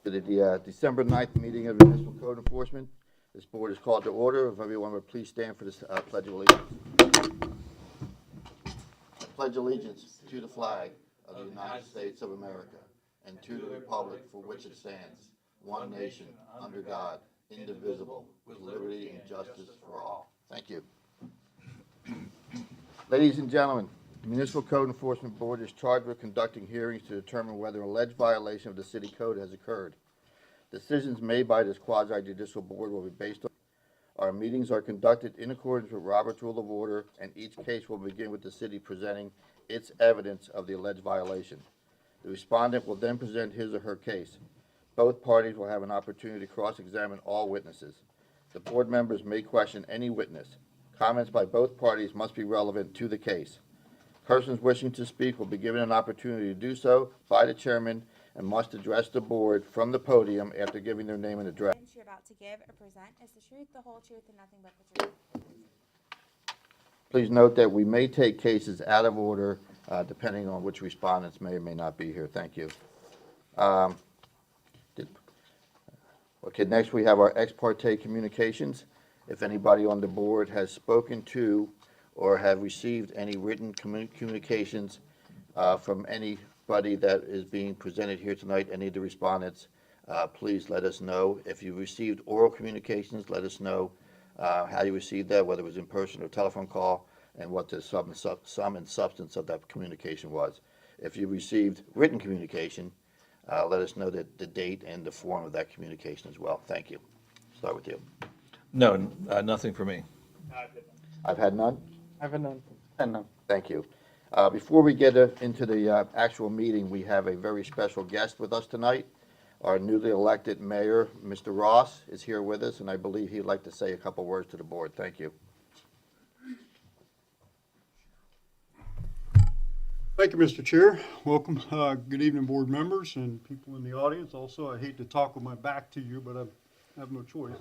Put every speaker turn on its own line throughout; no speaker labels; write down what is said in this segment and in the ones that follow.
To the December 9th meeting of Municipal Code Enforcement. This board is called to order. If everyone would please stand for this Pledge of Allegiance. I pledge allegiance to the flag of the United States of America and to the republic for which it stands, one nation, under God, indivisible, with liberty and justice for all. Thank you. Ladies and gentlemen, the Municipal Code Enforcement Board is charged with conducting hearings to determine whether an alleged violation of the city code has occurred. Decisions made by this quasi-judicial board will be based on. Our meetings are conducted in accordance with Robert's Rule of Order, and each case will begin with the city presenting its evidence of the alleged violation. The respondent will then present his or her case. Both parties will have an opportunity to cross-examine all witnesses. The board members may question any witness. Comments by both parties must be relevant to the case. Persons wishing to speak will be given an opportunity to do so by the chairman and must address the board from the podium after giving their name and address.
The evidence you're about to give or present is the truth, the whole truth, and nothing but the truth.
Please note that we may take cases out of order depending on which respondents may or may not be here. Thank you. Okay, next we have our ex parte communications. If anybody on the board has spoken to or have received any written communications from anybody that is being presented here tonight, any of the respondents, please let us know. If you received oral communications, let us know how you received that, whether it was in person or telephone call, and what the sum and substance of that communication was. If you received written communication, let us know the date and the form of that communication as well. Thank you. Start with you.
No, nothing for me.
I've had none?
I've had none. And none.
Thank you. Before we get into the actual meeting, we have a very special guest with us tonight. Our newly elected mayor, Mr. Ross, is here with us, and I believe he'd like to say a couple words to the board. Thank you.
Thank you, Mr. Chair. Welcome. Good evening, board members and people in the audience. Also, I hate to talk with my back to you, but I have no choice.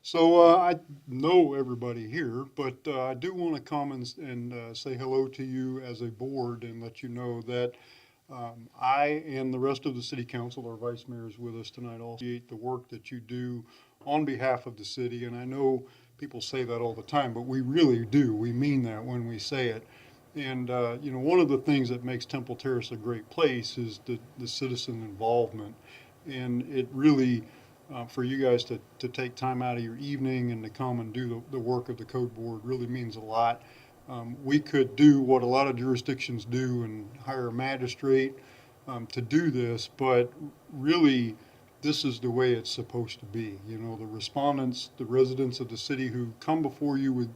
So I know everybody here, but I do want to come and say hello to you as a board and let you know that I and the rest of the city council, our vice mayor is with us tonight, also appreciate the work that you do on behalf of the city. And I know people say that all the time, but we really do. We mean that when we say it. And, you know, one of the things that makes Temple Terrace a great place is the citizen involvement. And it really, for you guys to take time out of your evening and to come and do the work of the code board really means a lot. We could do what a lot of jurisdictions do and hire a magistrate to do this, but really this is the way it's supposed to be. You know, the respondents, the residents of the city who come before you with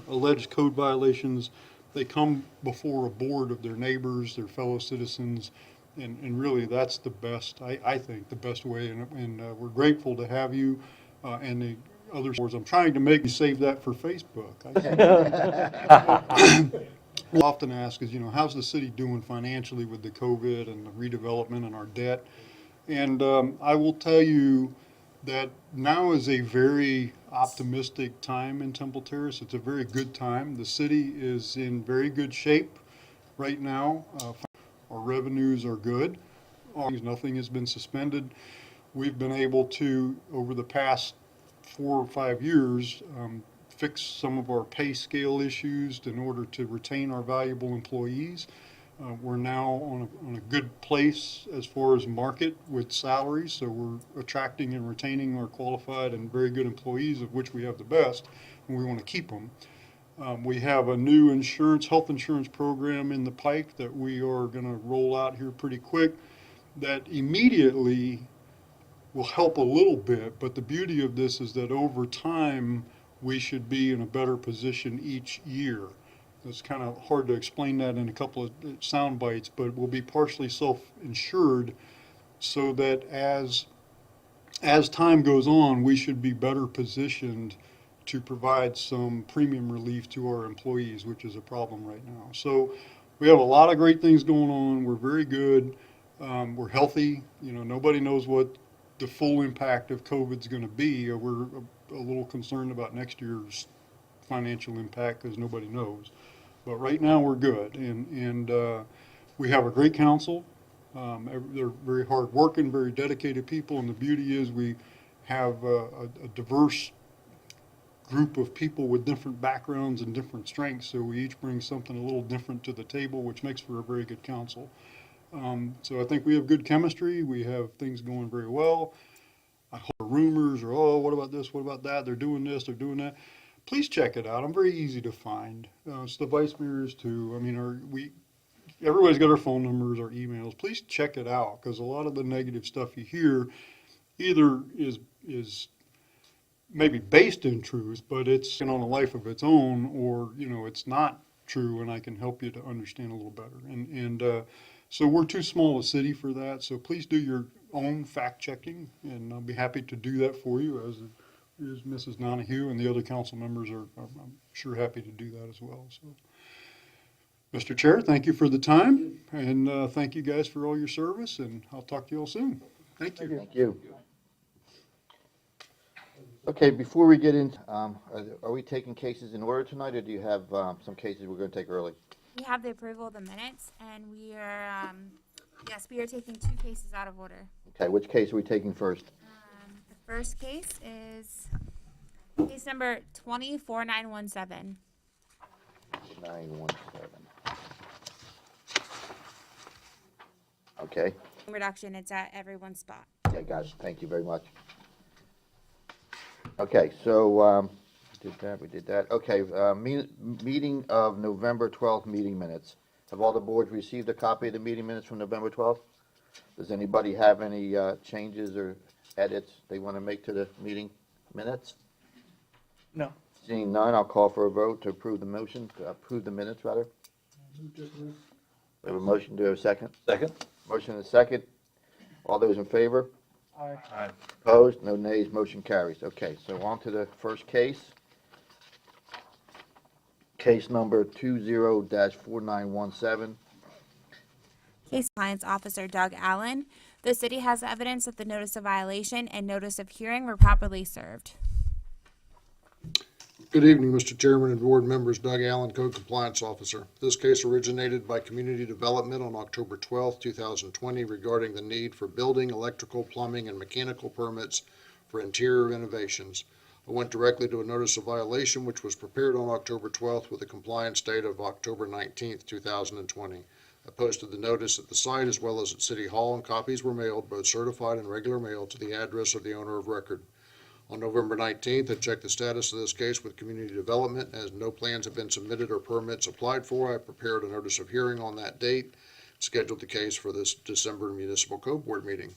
alleged code violations, they come before a board of their neighbors, their fellow citizens, and really that's the best, I think, the best way. And we're grateful to have you and the other boards. I'm trying to make you save that for Facebook. I often ask is, you know, how's the city doing financially with the COVID and the redevelopment and our debt? And I will tell you that now is a very optimistic time in Temple Terrace. It's a very good time. The city is in very good shape right now. Our revenues are good. Nothing has been suspended. We've been able to, over the past 4 or 5 years, fix some of our pay scale issues in order to retain our valuable employees. We're now on a good place as far as market with salaries, so we're attracting and retaining our qualified and very good employees, of which we have the best, and we want to keep them. We have a new health insurance program in the pike that we are going to roll out here pretty quick that immediately will help a little bit, but the beauty of this is that over time we should be in a better position each year. It's kind of hard to explain that in a couple of sound bites, but we'll be partially self-insured so that as time goes on, we should be better positioned to provide some premium relief to our employees, which is a problem right now. So we have a lot of great things going on. We're very good. We're healthy. You know, nobody knows what the full impact of COVID is going to be. We're a little concerned about next year's financial impact because nobody knows. But right now we're good, and we have a great council. They're very hardworking, very dedicated people, and the beauty is we have a diverse group of people with different backgrounds and different strengths, so we each bring something a little different to the table, which makes for a very good council. So I think we have good chemistry. We have things going very well. I hear rumors or, oh, what about this? What about that? They're doing this, they're doing that. Please check it out. I'm very easy to find. It's the vice mayors too. I mean, everybody's got our phone numbers, our emails. Please check it out, because a lot of the negative stuff you hear either is maybe based in truth, but it's on a life of its own, or, it's not true, and I can help you to understand a little better. So we're too small a city for that, so please do your own fact checking, and I'll be happy to do that for you, as Mrs. Donahue and the other council members are, I'm sure, happy to do that as well. So, Mr. Chair, thank you for the time, and thank you guys for all your service, and I'll talk to you all soon. Thank you.
Thank you. Okay, before we get into, are we taking cases in order tonight, or do you have some cases we're going to take early?
We have the approval of the minutes, and we are, yes, we are taking 2 cases out of order.
Okay, which case are we taking first?
The first case is case number 24917.
917. Okay,
Reduction, it's at everyone's spot.
yeah, guys, thank you very much. Okay, so, we did that. Okay, meeting of November 12th meeting minutes. Have all the boards received a copy of the meeting minutes from November 12th? Does anybody have any changes or edits they want to make to the meeting minutes?
No.
Seeing none, I'll call for a vote to approve the motion, to approve the minutes, rather. We have a motion, do we have a second?
Second?
Motion and a second. All those in favor?
Aye.
Aye.
Opposed? No nays, motion carries. Okay, so on to the first case. Case number 20-4917.
Case Compliance Officer Doug Allen. The city has evidence that the notice of violation and notice of hearing were properly served.
Good evening, Mr. Chairman and board members. Doug Allen, Code Compliance Officer. This case originated by Community Development on October 12, 2020 regarding the need for building, electrical, plumbing, and mechanical permits for interior renovations. I went directly to a notice of violation which was prepared on October 12th with a compliance date of October 19th, 2020. I posted the notice at the site as well as at City Hall, and copies were mailed, both certified and regular mail, to the address of the owner of record. On November 19th, I checked the status of this case with Community Development. As no plans have been submitted or permits applied for, I prepared a notice of hearing on that date, scheduled the case for this December Municipal Code Board meeting.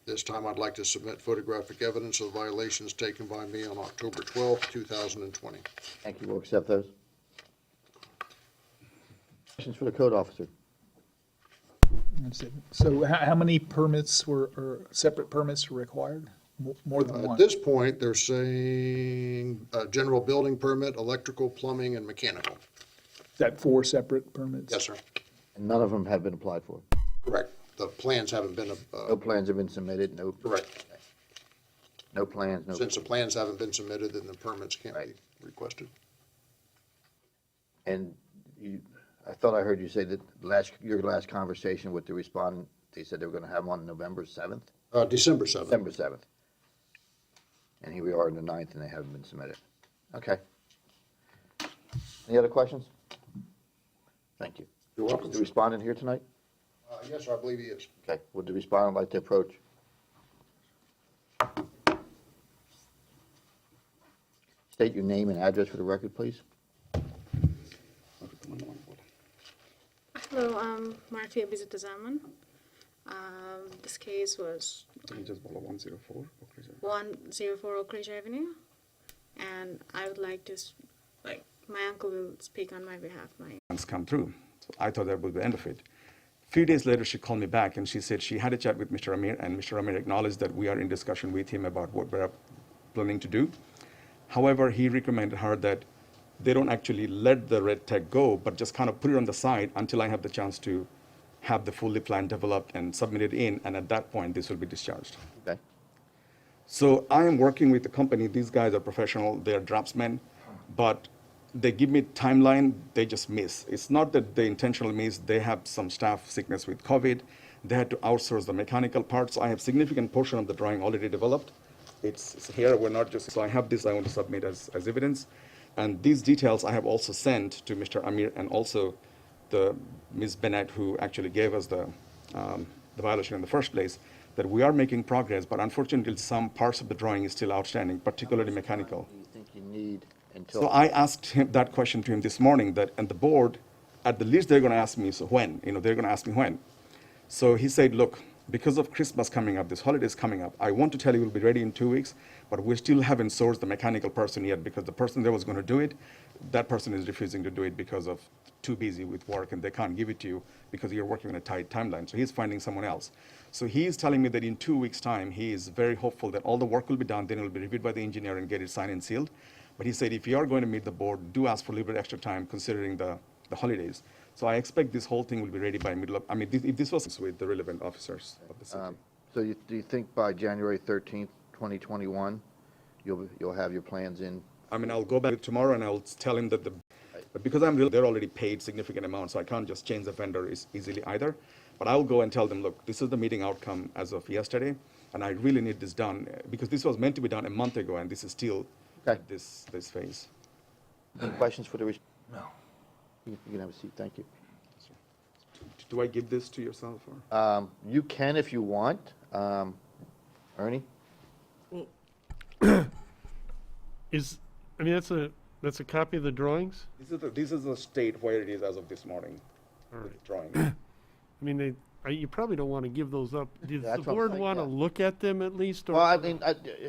This time, I'd like to submit photographic evidence of the violations taken by me on October 12th, 2020.
Thank you, we'll accept those. Questions for the code officer?
That's it. So how many permits or separate permits were required? More than
At
one?
this point, they're saying general building permit, electrical, plumbing, and mechanical.
Is that 4 separate permits?
Yes, sir.
And none of them have been applied for?
Correct. The plans haven't been,
No plans have been submitted, no?
correct.
No plans, no.
Since the plans haven't been submitted, then the permits can't be requested.
And I thought I heard you say that your last conversation with the respondent, they said they were going to have one on November 7th?
December 7th.
December 7th. And here we are on the 9th, and they haven't been submitted. Okay. Any other questions? Thank you.
You're welcome,
Is the
sir.
respondent here tonight?
Yes, sir, I believe he is.
Okay. Would the respondent like to approach? State your name and address for the record, please.
Hello, I'm Martia Bizutazaman. This case was 104 Oak Ridge Avenue, and I would like to, my uncle will speak on my behalf.
Come through. So I thought that would be the end of it. A few days later, she called me back and she said she had a chat with Mr. Amir, and Mr. Amir acknowledged that we are in discussion with him about what we're planning to do. However, he recommended her that they don't actually let the red tag go, but just kind of put it on the side until I have the chance to have the fully plan developed and submitted in, and at that point, this will be discharged.
Okay.
So I am working with the company. These guys are professional, they're draftsmen, but they give me timeline, they just miss. It's not that they intentionally miss. They have some staff sickness with COVID. They had to outsource the mechanical parts. I have significant portion of the drawing already developed. It's here. We're not just, so I have this I want to submit as evidence. And these details I have also sent to Mr. Amir and also the Ms. Bennett, who actually gave us the violation in the first place, that we are making progress, but unfortunately some parts of the drawing is still outstanding, particularly mechanical.
Do you think you need until?
So I asked him that question to him this morning, that, and the board, at the least they're going to ask me, so when? They're going to ask me when. So he said, look, because of Christmas coming up, this holiday is coming up, I want to tell you we'll be ready in 2 weeks, but we still haven't sourced the mechanical person yet, because the person that was going to do it, that person is refusing to do it because of too busy with work, and they can't give it to you because you're working on a tight timeline. So he's finding someone else. So he is telling me that in 2 weeks' time, he is very hopeful that all the work will be done, then it will be reviewed by the engineer and get it signed and sealed. But he said, if you are going to meet the board, do ask for a little bit extra time considering the holidays. So I expect this whole thing will be ready by middle of, if this was with the relevant officers of the city.
So do you think by January 13th, 2021, you'll have your plans in?
I'll go back tomorrow and I'll tell him that but because they're already paid significant amounts, so I can't just change the vendor easily either. But I'll go and tell them, look, this is the meeting outcome as of yesterday, and I really need this done, because this was meant to be done a month ago, and this is still at this phase.
Any questions for the? No. You can have a seat, thank you.
Do I give this to yourself? Or?
You can if you want. Ernie?
That's a copy of the drawings?
This is the state where it is as of this morning.
All right.
Drawing.
You probably don't want to give those up. Does
That's
the
what I'm
board
saying,
want to
yeah.
look at them at least? Or?
Well,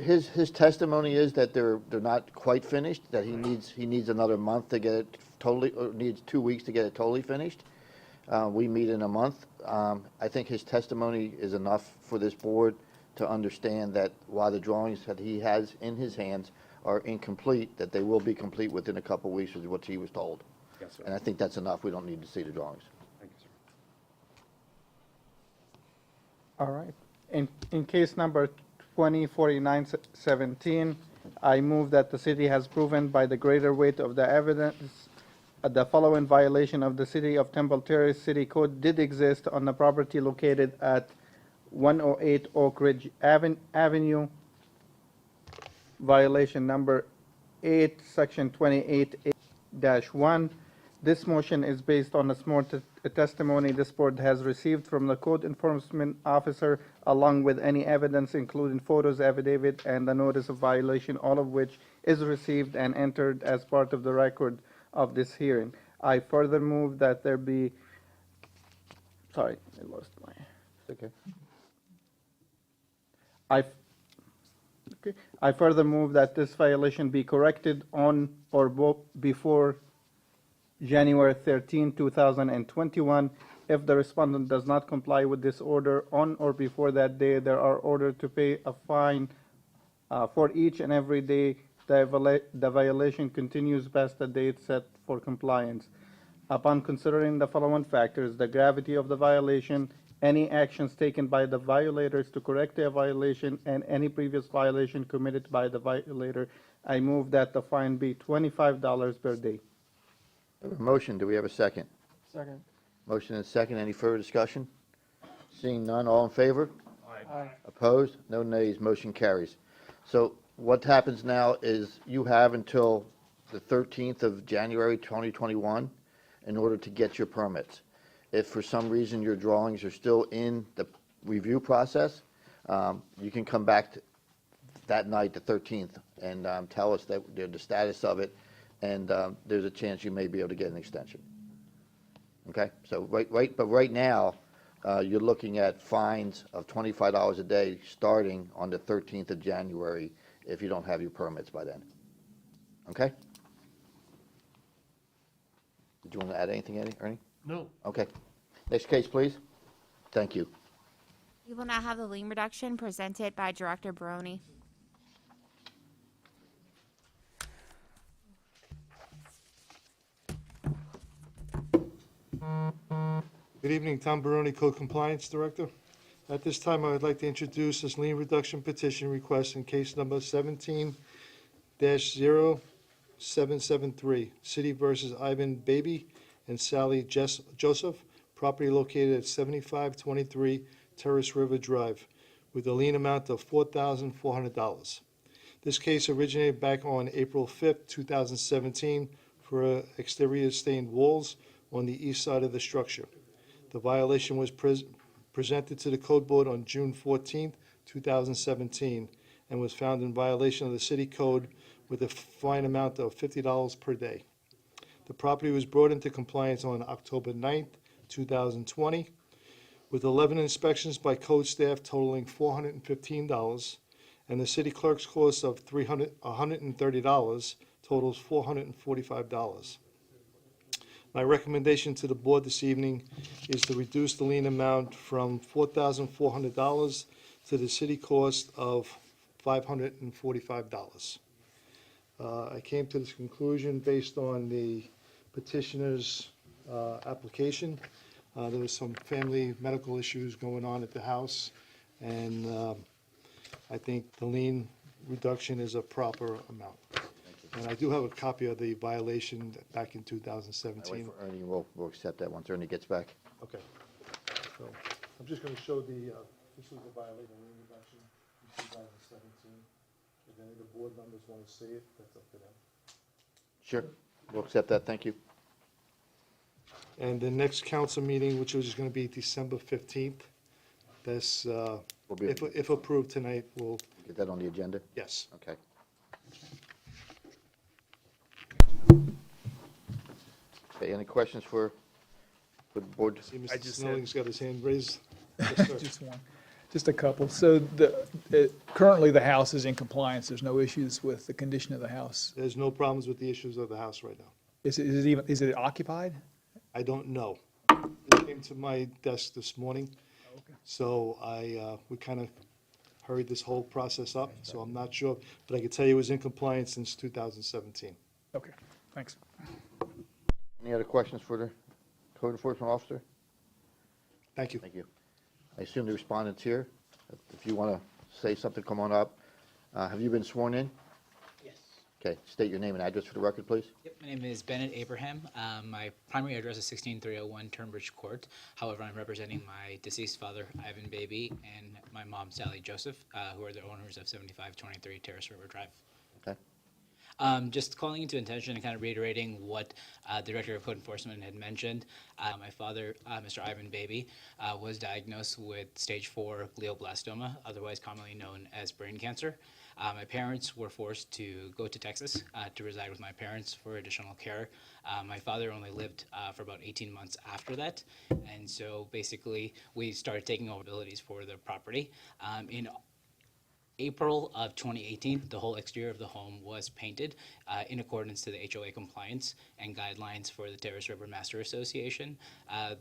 his testimony is that they're not quite finished, that he needs another month to get it totally, or needs 2 weeks to get it totally finished. We meet in a month. I think his testimony is enough for this board to understand that while the drawings that he has in his hands are incomplete, that they will be complete within a couple of weeks, is what he was told.
Yes, sir.
And I think that's enough. We don't need to see the drawings.
Thank you, sir.
All right. In case number 204917, I move that the city has proven by the greater weight of the evidence the following violation of the City of Temple Terrace City Code did exist on the property located at 108 Oak Ridge Avenue. Violation number 8, section 28-1. This motion is based on a small testimony this board has received from the code enforcement officer, along with any evidence, including photos, affidavit, and the notice of violation, all of which is received and entered as part of the record of this hearing. I further move that there be, sorry, I lost my.
Okay.
I further move that this violation be corrected on or before January 13, 2021. If the respondent does not comply with this order on or before that day, they are ordered to pay a fine for each and every day the violation continues past the date set for compliance. Upon considering the following factors, the gravity of the violation, any actions taken by the violators to correct their violation, and any previous violation committed by the violator, I move that the fine be $25 per day.
We have a motion. Do we have a second?
Second.
Motion and second. Any further discussion? Seeing none, all in favor?
Aye.
Opposed? No nays. Motion carries. So what happens now is you have until the 13th of January 2021 in order to get your permits. If for some reason your drawings are still in the review process, you can come back that night, the 13th, and tell us that the status of it, and there's a chance you may be able to get an extension. Okay? So right now, you're looking at fines of $25 a day starting on the 13th of January if you don't have your permits by then. Okay? Did you want to add anything, Ernie?
No.
Okay. Next case, please. Thank you.
We will now have the lien reduction presented by Director Baroni.
Good evening, Tom Baroni, Code Compliance Director. At this time, I would like to introduce this lien reduction petition request in case number 17-0 773, City versus Ivan Baby and Sally Joseph, property located at 7523 Terrace River Drive, with a lien amount of $4,400. This case originated back on April 5th, 2017, for exterior stained walls on the east side of the structure. The violation was presented to the Code Board on June 14th, 2017, and was found in violation of the City Code with a fine amount of $50 per day. The property was brought into compliance on October 9th, 2020, with 11 inspections by code staff totaling $415, and the city clerk's cost of $130 totals $445. My recommendation to the board this evening is to reduce the lien amount from $4,400 to the city cost of $545. I came to this conclusion based on the petitioner's application. There was some family medical issues going on at the house, and I think the lien reduction is a proper amount. And I do have a copy of the violation back in
I
2017.
wait for Ernie, we'll accept that once Ernie gets back.
Okay. So I'm just going to show the, this was the violation lien reduction in 2017. If any of the board members want to see it, that's up to them.
Sure, we'll accept that, thank you.
And the next council meeting, which is going to be December 15th, this,
We'll be,
if approved tonight, will,
get that on the agenda?
yes.
Okay. Okay, any questions for the board?
See,
I
Mr.
just
Snelling's got his hand raised. Yes, sir.
Just one, just a couple. So currently the house is in compliance. There's no issues with the condition of the house.
There's no problems with the issues of the house right now.
Is it occupied?
I don't know. It came to my desk this morning,
Okay.
so we kind of hurried this whole process up, so I'm not sure. But I can tell you it was in compliance since 2017.
Okay, thanks.
Any other questions for the code enforcement officer?
Thank you.
Thank you. I assume the respondent's here. If you want to say something, come on up. Have you been sworn in?
Yes.
Okay, state your name and address for the record, please.
Yep, my name is Bennett Abraham. My primary address is 16301 Turnbridge Court. However, I'm representing my deceased father, Ivan Baby, and my mom, Sally Joseph, who are the owners of 7523 Terrace River Drive.
Okay.
Just calling into attention and kind of reiterating what the Director of Code Enforcement had mentioned. My father, Mr. Ivan Baby, was diagnosed with stage 4 glioblastoma, otherwise commonly known as brain cancer. My parents were forced to go to Texas to reside with my parents for additional care. My father only lived for about 18 months after that, and so basically we started taking over abilities for the property. In April of 2018, the whole exterior of the home was painted in accordance to the HOA compliance and guidelines for the Terrace River Master Association.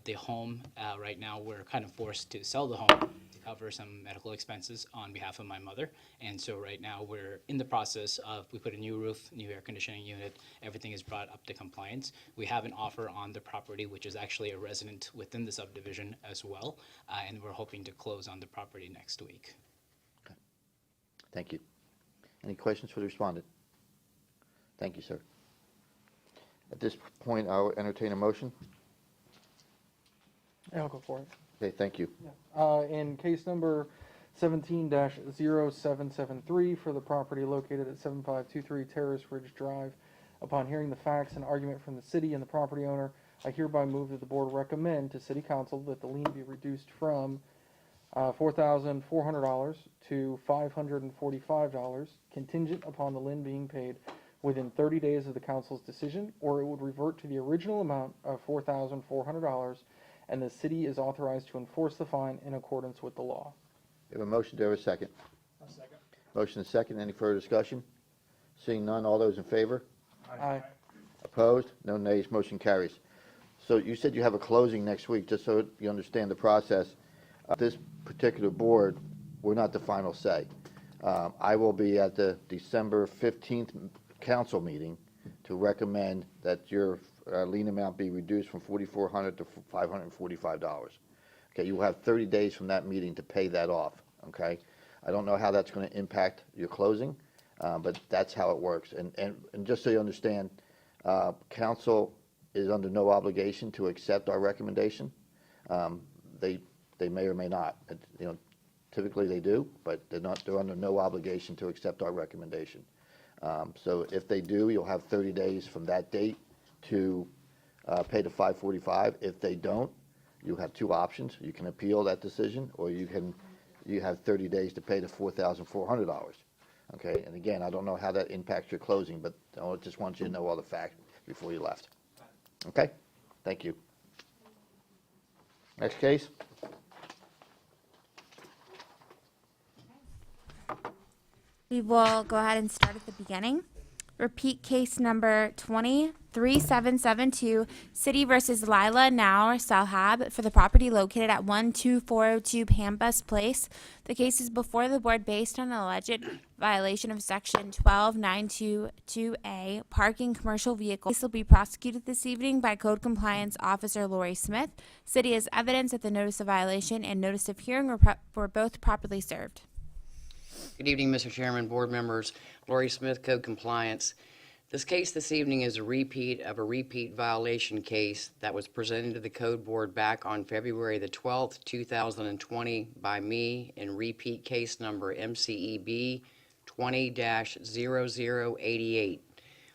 The home, right now, we're kind of forced to sell the home to cover some medical expenses on behalf of my mother. And so right now, we're in the process of, we put a new roof, new air conditioning unit, everything is brought up to compliance. We have an offer on the property, which is actually a resident within the subdivision as well, and we're hoping to close on the property next week.
Thank you. Any questions for the respondent? Thank you, sir. At this point, I'll entertain a motion.
I'll go for it.
Okay, thank you.
In case number 17-0773 for the property located at 7523 Terrace Ridge Drive, upon hearing the facts and argument from the city and the property owner, I hereby move that the board recommend to City Council that the lien be reduced from $4,400 to $545, contingent upon the lien being paid within 30 days of the council's decision, or it would revert to the original amount of $4,400, and the city is authorized to enforce the fine in accordance with the law.
We have a motion, do I have a second?
A second.
Motion and second, any further discussion? Seeing none, all those in favor?
Aye.
Opposed? No nays, motion carries. So you said you have a closing next week, just so you understand the process. This particular board, we're not the final say. I will be at the December 15th council meeting to recommend that your lien amount be reduced from $4,400 to $545. Okay, you will have 30 days from that meeting to pay that off, okay? I don't know how that's going to impact your closing, But that's how it works. And just so you understand, council is under no obligation to accept our recommendation. They may or may not. You know, typically they do, but they're under no obligation to accept our recommendation. So if they do, you'll have 30 days from that date to pay the $545. If they don't, you have two options. You can appeal that decision, or you have 30 days to pay the $4,400. Okay, and again, I don't know how that impacts your closing, but I just want you to know all the facts before you left. Okay, thank you. Next case.
We will go ahead and start at the beginning. Repeat case number 203772, City versus Lila Naur Salhab for the property located at 12402 Pampas Place. The case is before the board based on an alleged violation of section 12922A, parking commercial vehicle. This will be prosecuted this evening by Code Compliance Officer Lori Smith. City has evidence that the notice of violation and notice of hearing were both properly served.
Good evening, Mr. Chairman, board members. Lori Smith, Code Compliance. This case this evening is a repeat of a repeat violation case that was presented to the Code Board back on February the 12th, 2020 by me in repeat case number MCEB 20-0088,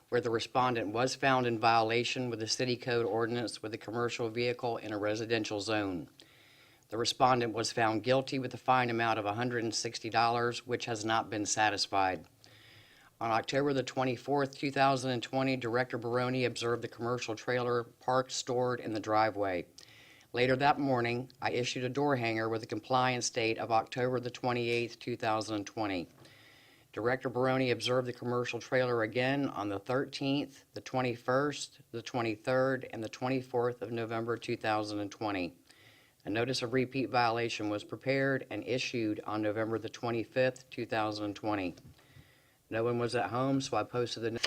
where the respondent was found in violation with the City Code ordinance with a commercial vehicle in a residential zone. The respondent was found guilty with a fine amount of $160, which has not been satisfied. On October the 24th, 2020, Director Baroni observed the commercial trailer parked stored in the driveway. Later that morning, I issued a door hanger with a compliance date of October the 28th, 2020. Director Baroni observed the commercial trailer again on the 13th, the 21st, the 23rd, and the 24th of November 2020. A notice of repeat violation was prepared and issued on November the 25th, 2020. No one was at home, so I posted the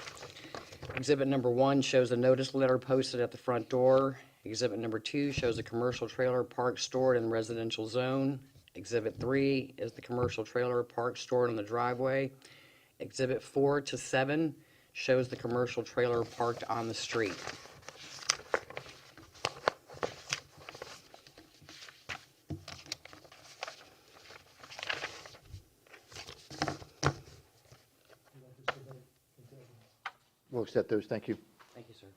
Exhibit number 1 shows the notice letter posted at the front door. Exhibit number 2 shows a commercial trailer parked stored in the residential zone. Exhibit 3 is the commercial trailer parked stored in the driveway. Exhibit 4 to 7 shows the commercial trailer parked on the street.
We'll accept those. Thank you.
Thank you, sir.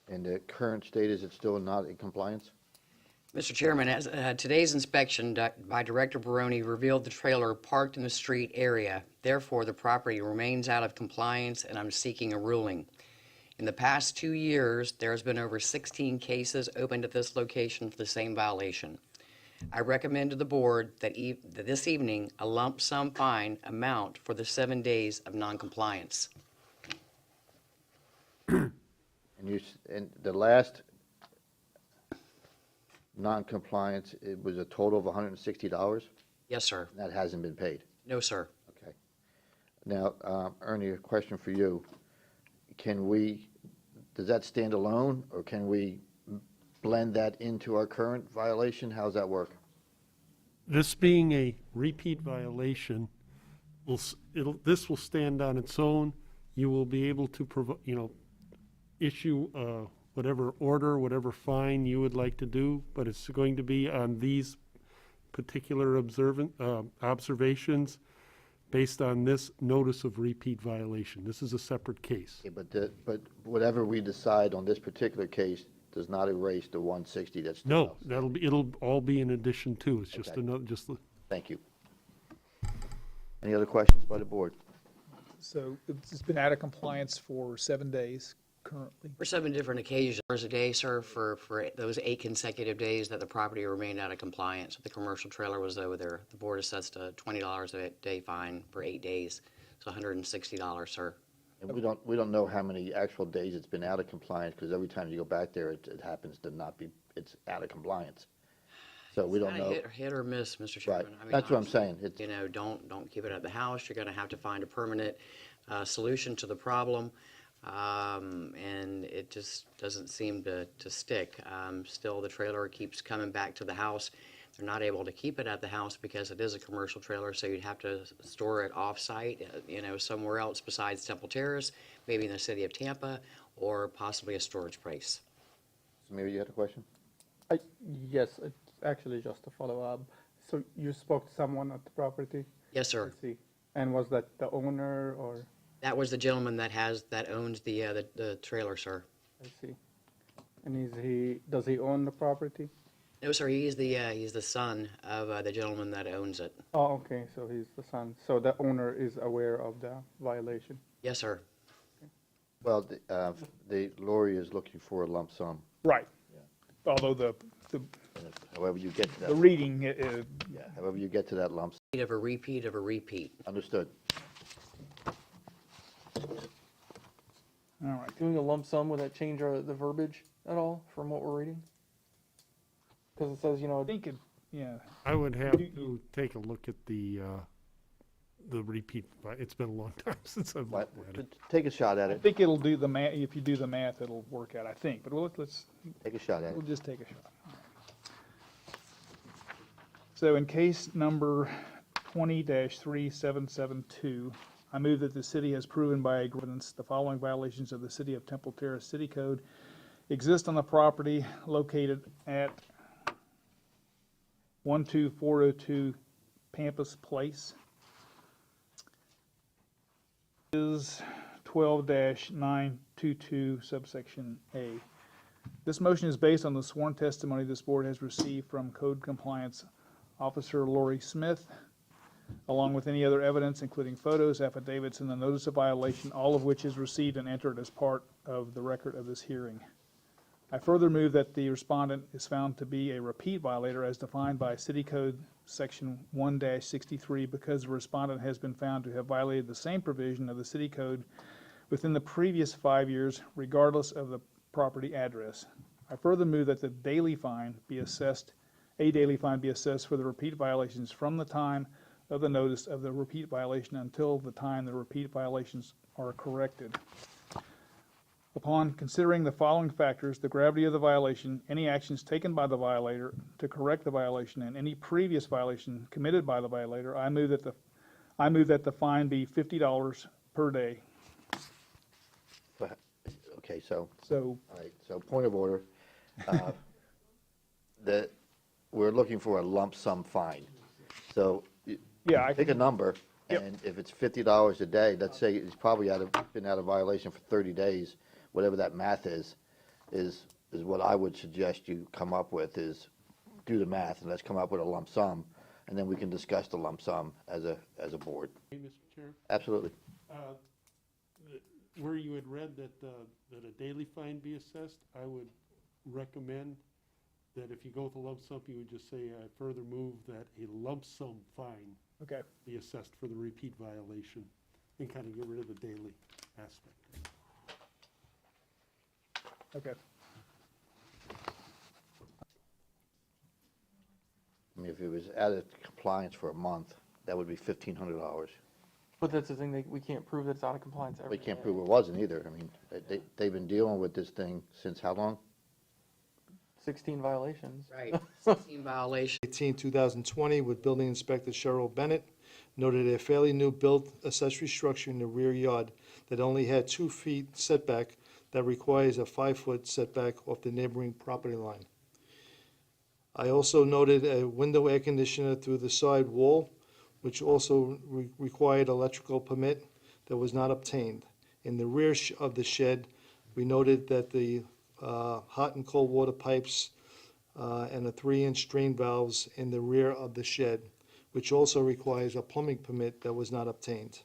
And the current state, is it still not in compliance?
Mr. Chairman, as today's inspection by Director Baroni revealed the trailer parked in the street area. Therefore, the property remains out of compliance, and I'm seeking a ruling. In the past 2 years, there has been over 16 cases opened at this location for the same violation. I recommend to the board that this evening a lump sum fine amount for the 7 days of noncompliance.
And the last non-compliance, it was a total of $160?
Yes, sir.
That hasn't been paid?
No, sir.
Okay. Now, Ernie, a question for you. Does that stand alone, or can we blend that into our current violation? How does that work?
This being a repeat violation, this will stand on its own. You will be able to issue whatever order, whatever fine you would like to do, but it's going to be on these particular observations based on this notice of repeat violation. This is a separate case.
Okay, but whatever we decide on this particular case does not erase the 160 that's still
No, it'll all be in addition to. It's just
Okay.
another,
Thank you. Any other questions by the board?
So it's been out of compliance for 7 days currently.
For 7 different occasions a day, sir, for those 8 consecutive days that the property remained out of compliance. The commercial trailer was over there. The board assessed a $20 a day fine for 8 days. It's $160, sir.
And we don't know how many actual days it's been out of compliance, because every time you go back there, it happens to not be, it's out of compliance. So we don't know.
Hit or miss, Mr. Chairman.
Right.
I mean,
That's what I'm
honestly,
saying.
Don't keep it at the house. You're going to have to find a permanent solution to the problem. and it just doesn't seem to stick. Still, the trailer keeps coming back to the house. They're not able to keep it at the house because it is a commercial trailer, so you'd have to store it off-site, somewhere else besides Temple Terrace, maybe in the city of Tampa, or possibly a storage place.
So maybe you had a question?
Yes, it's actually just a follow-up. So you spoke to someone at the property?
Yes, sir.
I see. And was that the owner or?
That was the gentleman that owns the trailer, sir.
I see. And does he own the property?
No, sir, he's the son of the gentleman that owns it.
Oh, okay, so he's the son. So the owner is aware of the violation?
Yes, sir.
Well, the lawyer is looking for a lump sum.
Right. Although the
However you get to that.
reading,
Yeah, however you get to that lump sum.
Of a repeat of a repeat.
Understood.
all right.
Doing a lump sum, would that change the verbiage at all from what we're reading? Because it says,
I think it, yeah.
I would have to take a look at the repeat, it's been a long time since I've
But
looked at it.
take a shot at
I
it.
think it'll do the math, if you do the math, it'll work out, I think, but let's
Take a shot at
we'll
it.
just take a shot. So in case number 20-3772, I move that the city has proven by evidence the following violations of the City of Temple Terrace City Code exist on the property located at 12402 Pampas Place. Is 12-922 subsection A. This motion is based on the sworn testimony this board has received from Code Compliance Officer Lori Smith, along with any other evidence, including photos, affidavits, and the notice of violation, all of which is received and entered as part of the record of this hearing. I further move that the respondent is found to be a repeat violator as defined by City Code Section 1-63 because the respondent has been found to have violated the same provision of the City Code within the previous 5 years, regardless of the property address. I further move that a daily fine be assessed for the repeat violations from the time of the notice of the repeat violation until the time the repeat violations are corrected. Upon considering the following factors, the gravity of the violation, any actions taken by the violator to correct the violation, and any previous violation committed by the violator, I move that the fine be $50 per day.
Okay, so,
So,
all right, so point of order. That we're looking for a lump sum fine. So
yeah,
pick a number,
Yep.
and if it's $50 a day, let's say he's probably been out of violation for 30 days, whatever that math is what I would suggest you come up with is do the math and let's come up with a lump sum, and then we can discuss the lump sum as a board.
Hey, Mr. Chair,
Absolutely.
where you had read that a daily fine be assessed, I would recommend that if you go with a lump sum, you would just say, I further move that a lump sum fine
okay.
be assessed for the repeat violation, and kind of get rid of the daily aspect.
Okay.
I mean, if it was out of compliance for a month, that would be $1,500.
But that's the thing, we can't prove that it's out of compliance every
We can't
day.
prove it wasn't either. I mean, they've been dealing with this thing since how long?
16 violations.
Right. 16 violation.
2020, with Building Inspector Cheryl Bennett, noted a fairly new built accessory structure in the rear yard that only had 2 feet setback that requires a 5-foot setback off the neighboring property line. I also noted a window air conditioner through the side wall, which also required electrical permit that was not obtained. In the rear of the shed, we noted that the hot and cold water pipes and the 3-inch drain valves in the rear of the shed, which also requires a plumbing permit that was not obtained.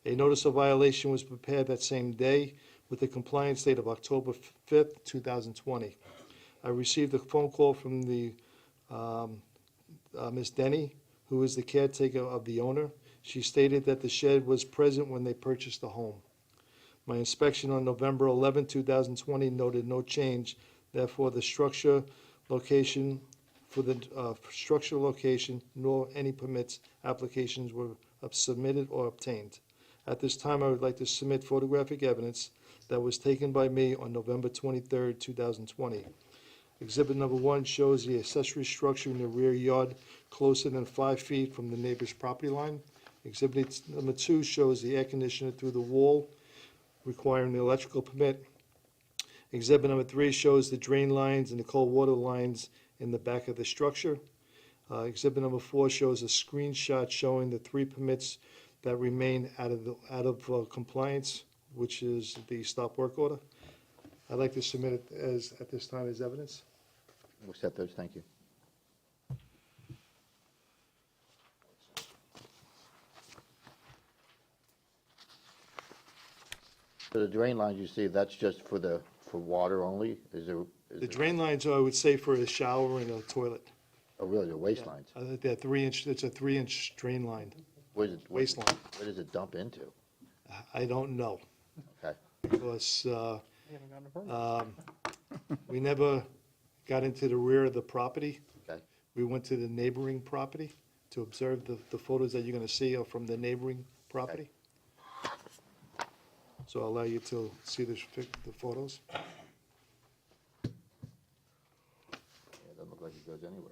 A notice of violation was prepared that same day with the compliance date of October 5th, 2020. I received a phone call from the Ms. Denny, who is the caretaker of the owner. She stated that the shed was present when they purchased the home. My inspection on November 11, 2020 noted no change. Therefore, the structure location nor any permits applications were submitted or obtained. At this time, I would like to submit photographic evidence that was taken by me on November 23rd, 2020. Exhibit number 1 shows the accessory structure in the rear yard closer than 5 feet from the neighbor's property line. Exhibit number 2 shows the air conditioner through the wall requiring the electrical permit. Exhibit number 3 shows the drain lines and the cold water lines in the back of the structure. Exhibit number 4 shows a screenshot showing the 3 permits that remain out of compliance, which is the stop work order. I'd like to submit it at this time as evidence.
We'll accept those, thank you. So the drain lines you see, that's just for water only?
The drain lines, I would say, for a shower and a toilet.
Oh, really, the waste lines?
They're 3-inch, it's a 3-inch drain line.
Where does it,
Waistline.
where does it dump into?
I don't know,
Okay,
because we never got into the rear of the property.
okay.
We went to the neighboring property to observe the photos that you're gonna see are from the neighboring property. So I'll allow you to see the photos.
Yeah, it doesn't look like it goes anywhere.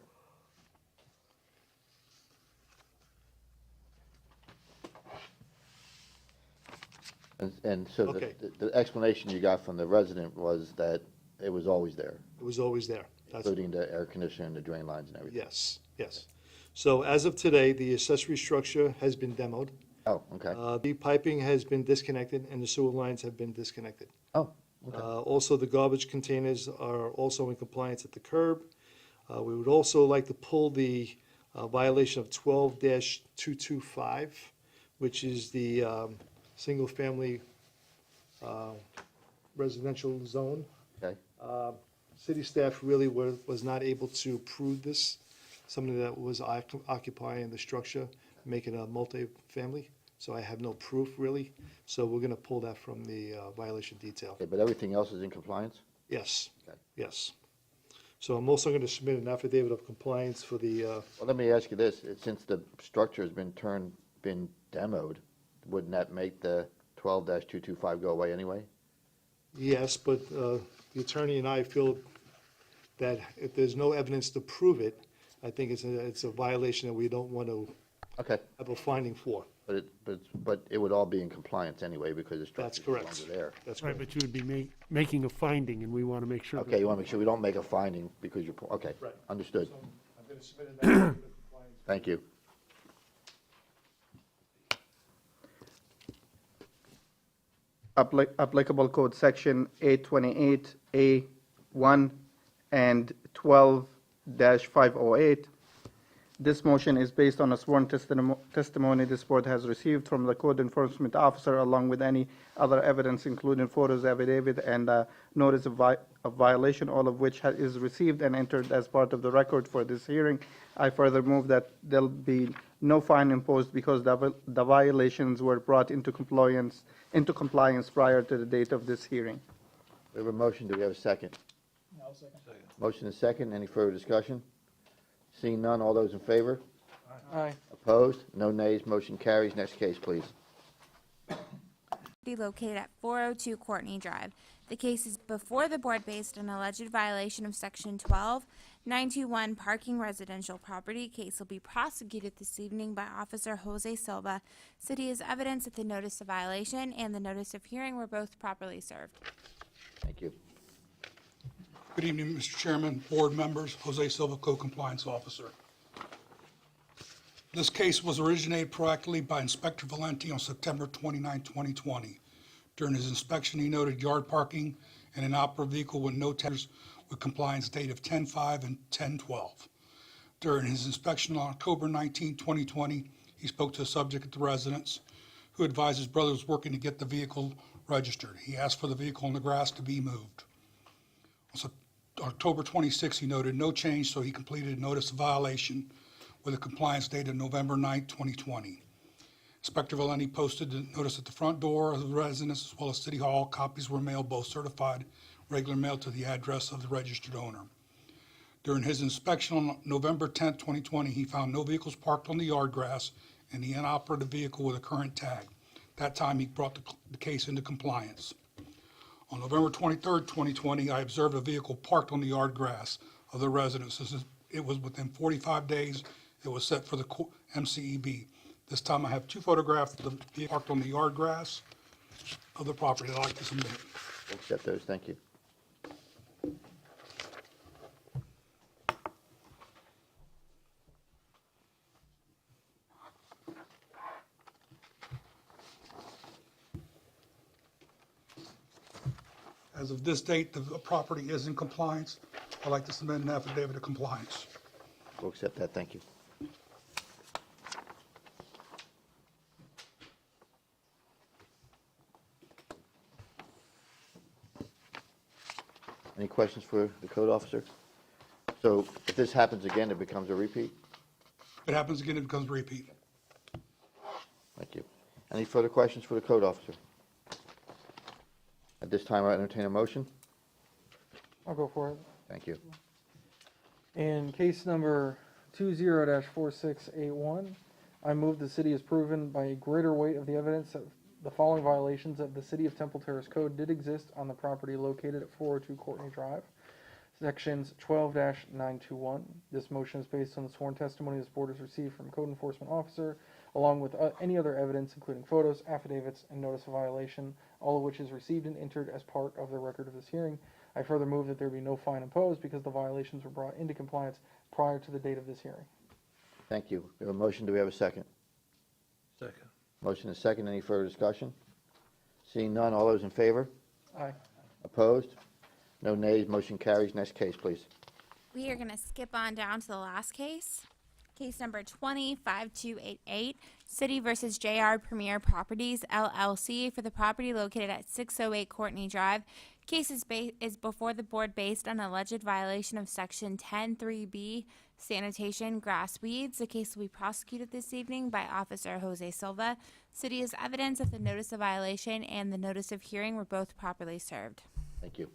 And so
Okay.
the explanation you got from the resident was that it was always there,
It was always there. That's-
including the air conditioner and the drain lines and everything?
Yes, yes. So as of today, the accessory structure has been demoed.
Oh, okay.
The piping has been disconnected and the sewer lines have been disconnected.
Oh, okay.
Also, the garbage containers are also in compliance at the curb. We would also like to pull the violation of 12-225, which is the single-family residential zone.
Okay,
City staff really was not able to prove this, somebody that was occupying the structure, making a multi-family. So I have no proof, really. So we're going to pull that from the violation detail.
okay, but everything else is in compliance?
Yes,
Okay.
yes. So I'm also going to submit an affidavit of compliance for the,
Well, let me ask you this, since the structure has been demoed, wouldn't that make the 12-225 go away anyway?
yes, but the attorney and I feel that if there's no evidence to prove it, I think it's a violation that we don't want to
Okay,
have a finding for.
but it would all be in compliance anyway because the
That's
structure's no
correct.
longer there.
That's
Right,
correct.
but you would be making a finding, and we want to make sure.
Okay, you want to make sure we don't make a finding because you're, okay,
Right.
understood.
So I'm going to submit an affidavit of compliance.
Thank you.
Applicable code section 828A1 and 12-508. This motion is based on a sworn testimony this board has received from the code enforcement officer, along with any other evidence, including photos, affidavit, and notice of violation, all of which is received and entered as part of the record for this hearing. I further move that there'll be no fine imposed because the violations were brought into compliance prior to the date of this hearing.
We have a motion, do we have a second?
I'll second.
Motion is second, any further discussion? Seeing none, all those in favor?
Aye.
Opposed? No nays, motion carries. Next case, please.
Be located at 402 Courtney Drive. The case is before the board based on alleged violation of Section 12-921 parking residential property. Case will be prosecuted this evening by Officer Jose Silva. City has evidence that the notice of violation and the notice of hearing were both properly served.
Thank you.
Good evening, Mr. Chairman, board members, Jose Silva, Code Compliance Officer. This case was originated proactively by Inspector Valenti on September 29, 2020. During his inspection, he noted yard parking and an inoperable vehicle with no tenders with compliance date of 10/5 and 10/12. During his inspection on October 19, 2020, he spoke to the subject at the residence, who advised his brother was working to get the vehicle registered. He asked for the vehicle in the grass to be moved. On October 26, he noted no change, so he completed a notice of violation with a compliance date of November 9, 2020. Inspector Valenti posted the notice at the front door of the residence as well as City Hall. Copies were mailed, both certified, regular mail, to the address of the registered owner. During his inspection on November 10, 2020, he found no vehicles parked on the yard grass and the inoperative vehicle with a current tag. That time, he brought the case into compliance. On November 23rd, 2020, I observed a vehicle parked on the yard grass of the residence. It was within 45 days. It was set for the MCEB. This time I have two photographs of the vehicle parked on the yard grass of the property that I'd like to submit.
We'll accept those, thank you.
As of this date, the property is in compliance. I'd like to submit an affidavit of compliance.
We'll accept that, thank you. Any questions for the code officer? So if this happens again, it becomes a repeat?
If it happens again, it becomes repeat.
Thank you. Any further questions for the code officer? At this time, I entertain a motion.
I'll go for it.
Thank you.
In case number 20-4681, I move the city is proven by a greater weight of the evidence that the following violations of the City of Temple Terrace Code did exist on the property located at 402 Courtney Drive. Sections 12-921. This motion is based on the sworn testimony this board has received from code enforcement officer, along with any other evidence, including photos, affidavits, and notice of violation, all of which is received and entered as part of the record of this hearing. I further move that there be no fine imposed because the violations were brought into compliance prior to the date of this hearing.
Thank you. We have a motion. Do we have a second?
Second.
Motion is second. Any further discussion? Seeing none, all those in favor?
Aye.
Opposed? No nays. Motion carries. Next case, please.
We are going to skip on down to the last case. Case number 20-5288, City versus JR Premier Properties, LLC, for the property located at 608 Courtney Drive. Case is before the board based on alleged violation of Section 10.3b, sanitation, grass, weeds. The case will be prosecuted this evening by Officer Jose Silva. City has evidence that the notice of violation and the notice of hearing were both properly served.
Thank you.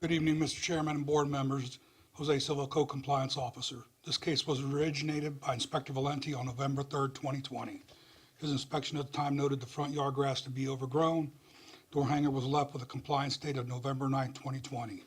Good evening, Mr. Chairman and board members. Jose Silva, Code Compliance Officer. This case was originated by Inspector Valenti on November 3rd, 2020. His inspection at the time noted the front yard grass to be overgrown. Door hanger was left with a compliance date of November 9th, 2020.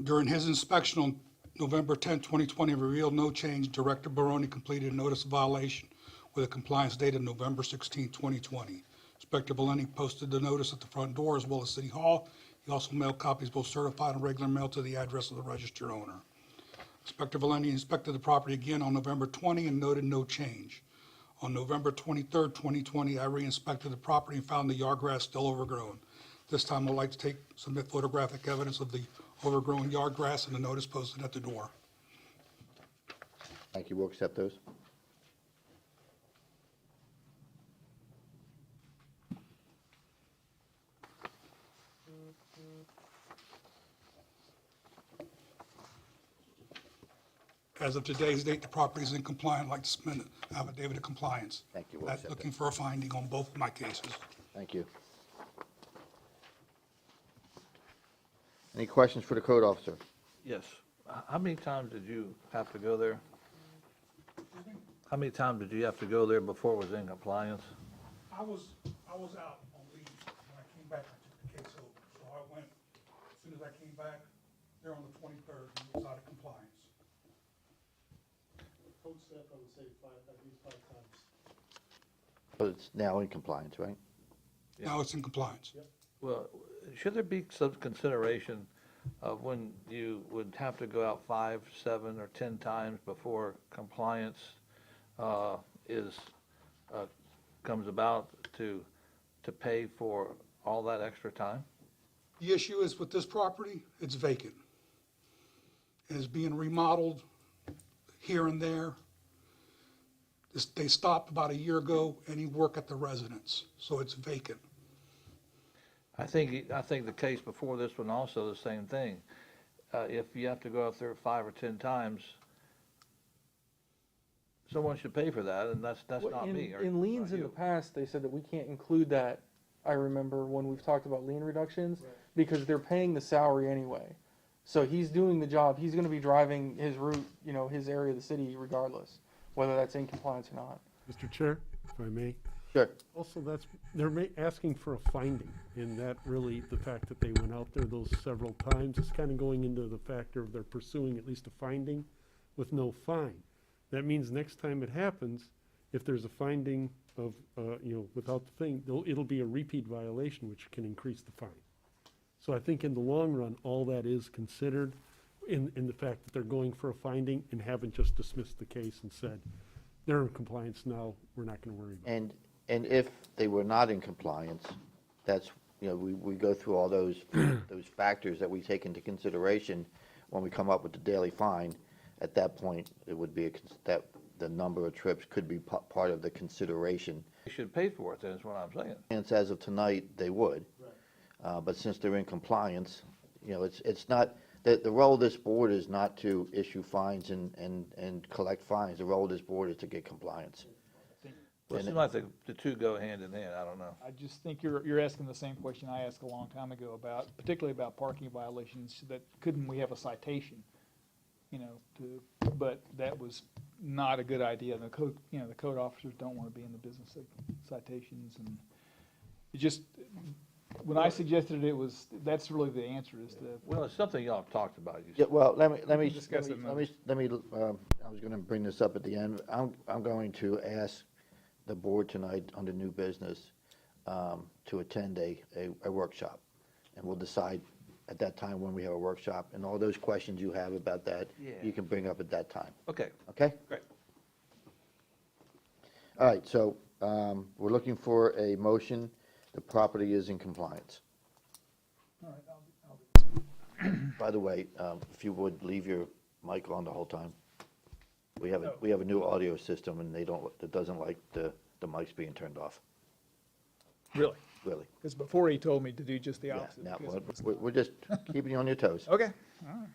During his inspection on November 10th, 2020, revealed no change. Director Baroni completed a notice of violation with a compliance date of November 16th, 2020. Inspector Valenti posted the notice at the front door as well as City Hall. He also mailed copies, both certified and regular mail, to the address of the registered owner. Inspector Valenti inspected the property again on November 20 and noted no change. On November 23rd, 2020, I re-inspected the property and found the yard grass still overgrown. This time I'd like to submit photographic evidence of the overgrown yard grass and the notice posted at the door.
Thank you. We'll accept those.
As of today's date, the property is in compliance. I'd like to submit an affidavit of compliance.
Thank you. We'll
That's
accept
looking for a finding on both of my cases.
Thank you. Any questions for the code officer?
Yes. How many times did you have to go there? How many times did you have to go there before it was in compliance?
I was out on leave. When I came back, I took the case over. So I went, as soon as I came back, there on the 23rd, and it was out of compliance.
Code staff, I would say at least 5 times.
But it's now in compliance, right?
Now it's in compliance.
Well, should there be some consideration of when you would have to go out 5, 7, or 10 times before compliance comes about to pay for all that extra time?
The issue is with this property, it's vacant. It is being remodeled here and there. They stopped about a year ago any work at the residence, so it's vacant.
I think the case before this one also the same thing. If you have to go out there 5 or 10 times, someone should pay for that, and that's not me.
In liens in the past, they said that we can't include that. I remember when we've talked about lien reductions, because they're paying the salary anyway. So he's doing the job. He's going to be driving his route, his area of the city regardless, whether that's in compliance or not.
Mr. Chair, if I may,
Sure.
Also, they're asking for a finding, and that really, the fact that they went out there those several times is kind of going into the factor of they're pursuing at least a finding with no fine. That means next time it happens, if there's a finding of, without the thing, it'll be a repeat violation, which can increase the fine. So I think in the long run, all that is considered in the fact that they're going for a finding and haven't just dismissed the case and said, they're in compliance now, we're not gonna worry about it.
And if they were not in compliance, that's, we go through all those factors that we take into consideration when we come up with the daily fine. At that point, it would be, that the number of trips could be part of the consideration.
They should pay for it, that's what I'm saying.
And as of tonight, they would. But since they're in compliance, it's not, the role of this board is not to issue fines and collect fines. The role of this board is to get compliance.
Well, it seems like the two go hand in hand, I don't know.
I just think you're asking the same question I asked a long time ago about, particularly about parking violations, that couldn't we have a citation? But that was not a good idea. The code officers don't want to be in the business of citations, and it just, when I suggested it was, that's really the answer is the.
Well, it's something y'all have talked about.
Yeah, well, let me
discuss it
I was gonna bring this up at the end. I'm going to ask the board tonight under new business, to attend a workshop. And we'll decide at that time when we have a workshop, and all those questions you have about that, you can bring up at that time.
Okay.
Okay?
Great.
All right, so, we're looking for a motion. The property is in compliance.
All right,
By the way, if you would leave your mic on the whole time. We have a new audio system, and it doesn't like the mics being turned off.
Really?
Really.
Because before he told me to do just the
Yeah,
opposite.
now,
because-
we're just keeping you on your toes.
Okay, all right.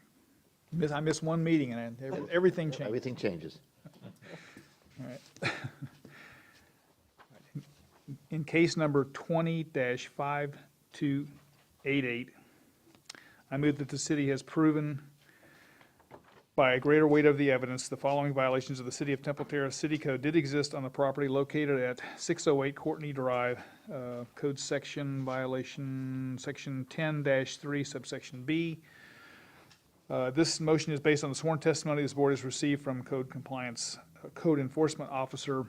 I missed one meeting and everything changed.
Everything changes.
All right. In case number 20-5288, I move that the city has proven by a greater weight of the evidence, the following violations of the City of Temple Terrace City Code did exist on the property located at 608 Courtney Drive, Code Section Violation, Section 10-3, subsection B. This motion is based on the sworn testimony this board has received from Code Enforcement Officer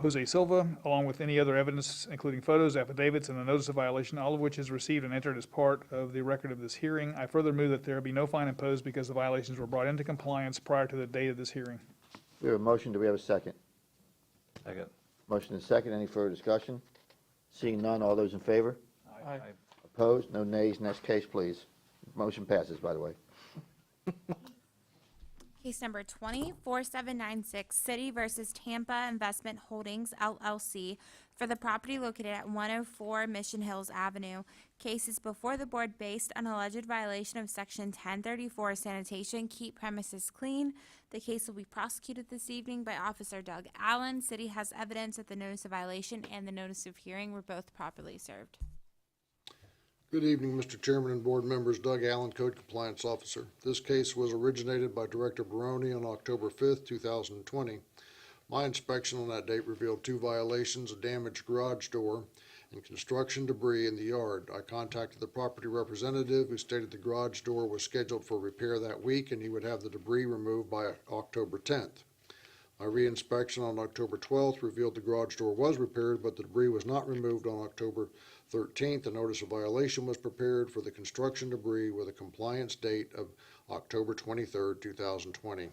Jose Silva, along with any other evidence, including photos, affidavits, and the notice of violation, all of which is received and entered as part of the record of this hearing. I further move that there be no fine imposed because the violations were brought into compliance prior to the date of this hearing.
We have a motion. Do we have a second?
Second.
Motion and second. Any further discussion? Seeing none, all those in favor?
Aye.
Opposed? No nays. Next case, please. Motion passes, by the way.
Case number 24796, City versus Tampa Investment Holdings LLC for the property located at 104 Mission Hills Avenue. Case is before the board based on alleged violation of Section 1034 sanitation, keep premises clean. The case will be prosecuted this evening by Officer Doug Allen. City has evidence that the notice of violation and the notice of hearing were both properly served.
Good evening, Mr. Chairman and board members. Doug Allen, Code Compliance Officer. This case was originated by Director Baroni on October 5th, 2020. My inspection on that date revealed two violations: a damaged garage door and construction debris in the yard. I contacted the property representative, who stated the garage door was scheduled for repair that week and he would have the debris removed by October 10th. My reinspection on October 12th revealed the garage door was repaired, but the debris was not removed on October 13th. A notice of violation was prepared for the construction debris with a compliance date of October 23rd, 2020.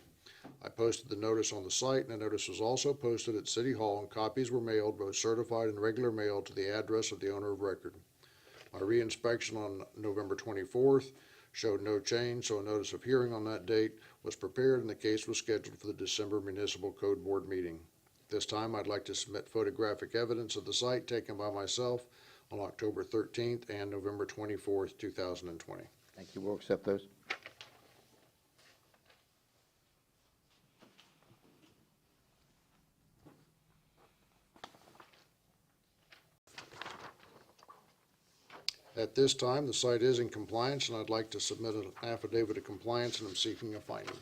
I posted the notice on the site, and the notice was also posted at City Hall, and copies were mailed, both certified and regular mail, to the address of the owner of record. My reinspection on November 24th showed no change, so a notice of hearing on that date was prepared, and the case was scheduled for the December Municipal Code Board meeting. This time, I'd like to submit photographic evidence of the site taken by myself on October 13th and November 24th, 2020.
Thank you. We'll accept those.
At this time, the site is in compliance, and I'd like to submit an affidavit of compliance, and I'm seeking a finding.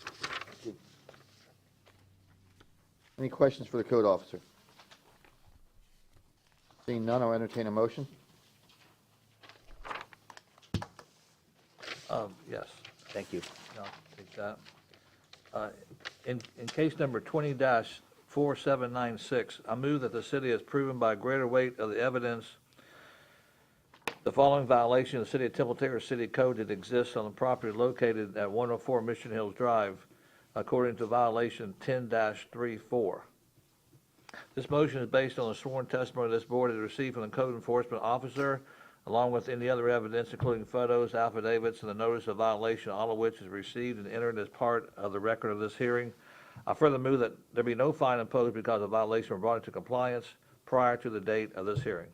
Any questions for the code officer? Seeing none, I'll entertain a motion.
Yes.
Thank you.
I'll take that. In case number 20-4796, I move that the city has proven by greater weight of the evidence the following violation of the City of Temple Terrace City Code that exists on the property located at 104 Mission Hills Drive, according to violation 10-34. This motion is based on the sworn testimony this board has received from the code enforcement officer, along with any other evidence, including photos, affidavits, and the notice of violation, all of which is received and entered as part of the record of this hearing. I further move that there be no fine imposed because of violation were brought into compliance prior to the date of this hearing.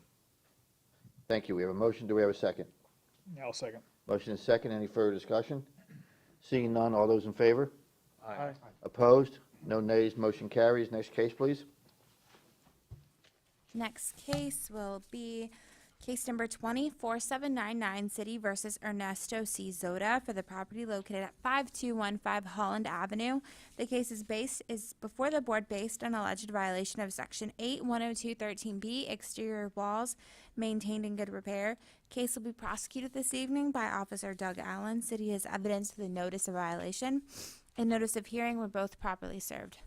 Thank you. We have a motion. Do we have a second?
I'll second.
Motion is second. Any further discussion? Seeing none, all those in favor?
Aye.
Opposed? No nays. Motion carries. Next case, please.
Next case will be case number 24799, City versus Ernesto C. Zoda for the property located at 5215 Holland Avenue. The case is before the board based on alleged violation of Section 810213B, exterior walls maintained in good repair. Case will be prosecuted this evening by Officer Doug Allen. City has evidence of the notice of violation and notice of hearing were both properly served.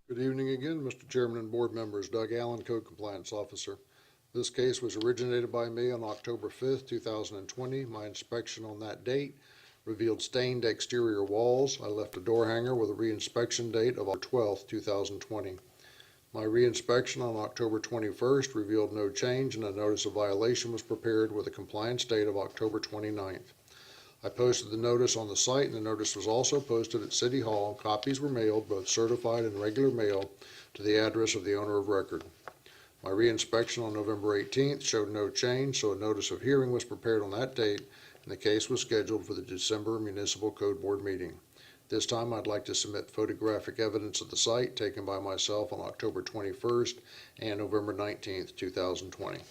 Good evening again, Mr. Chairman and board members. Doug Allen, Code Compliance Officer. This case was originated by me on October 5th, 2020. My inspection on that date revealed stained exterior walls. I left a door hanger with a reinspection date of October 12th, 2020. My reinspection on October 21st revealed no change and a notice of violation was prepared with a compliance date of October 29th. I posted the notice on the site and the notice was also posted at City Hall. Copies were mailed, both certified and regular mail, to the address of the owner of record. My reinspection on November 18th showed no change, so a notice of hearing was prepared on that date, and the case was scheduled for the December Municipal Code Board meeting. This time, I'd like to submit photographic evidence of the site taken by myself on October 21st and November 19th, 2020.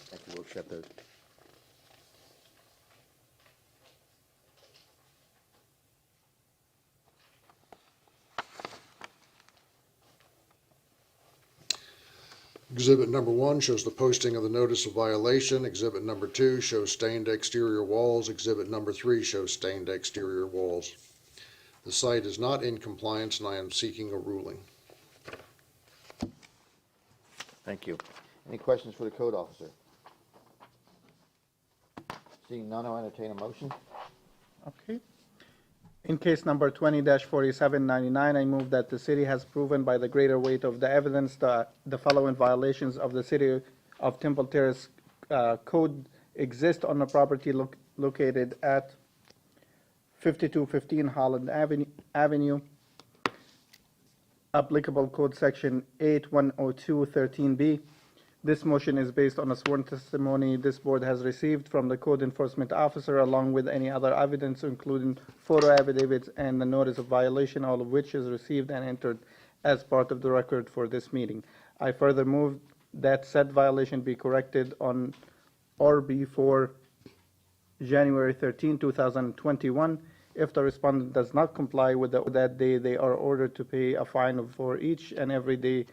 Thank you. We'll accept those.
Exhibit number 1 shows the posting of the notice of violation. Exhibit number 2 shows stained exterior walls. Exhibit number 3 shows stained exterior walls. The site is not in compliance and I am seeking a ruling.
Thank you. Any questions for the code officer? Seeing none, I'll entertain a motion.
Okay. In case number 20-4799, I move that the city has proven by the greater weight of the evidence that the following violations of the City of Temple Terrace Code exist on the property located at 5215 Holland Avenue. Applicable Code Section 810213B. This motion is based on a sworn testimony this board has received from the code enforcement officer, along with any other evidence, including photo affidavits and the notice of violation, all of which is received and entered as part of the record for this meeting. I further move that said violation be corrected on or before January 13, 2021. If the respondent does not comply with that day, they are ordered to pay a fine for each and every day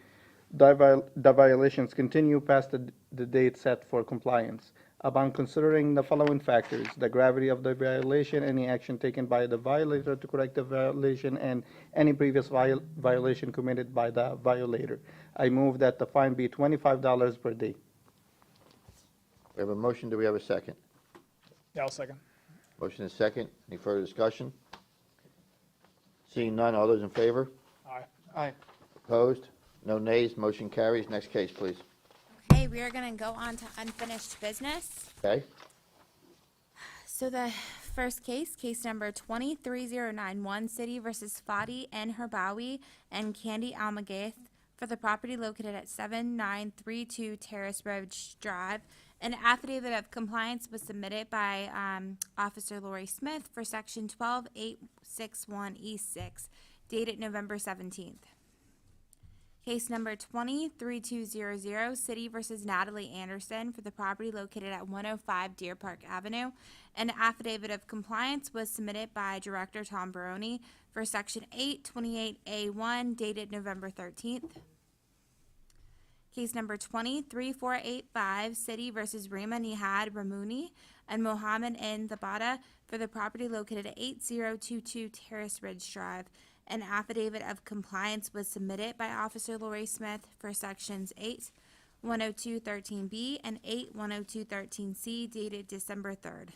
the violations continue past the date set for compliance. Upon considering the following factors: the gravity of the violation, any action taken by the violator to correct the violation, and any previous violation committed by the violator, I move that the fine be $25 per day.
We have a motion. Do we have a second?
Yeah, I'll second.
Motion is second. Any further discussion? Seeing none, all those in favor?
Aye.
Aye.
Opposed? No nays. Motion carries. Next case, please.
Okay, we are going to go on to unfinished business.
Okay?
So the first case, case number 23091, City versus Fadi N. Herbawi and Candy Almagath for the property located at 7932 Terrace Ridge Drive. An affidavit of compliance was submitted by Officer Lori Smith for Section 12861E6, dated November 17th. Case number 23200, City versus Natalie Anderson for the property located at 105 Deer Park Avenue. An affidavit of compliance was submitted by Director Tom Baroni for Section 828A1, dated November 13th. Case number 23485, City versus Rima Nihad Ramuni and Mohammed N. Zabata for the property located at 8022 Terrace Ridge Drive. An affidavit of compliance was submitted by Officer Lori Smith for sections 8-102-13B and 8-102-13C dated December 3rd.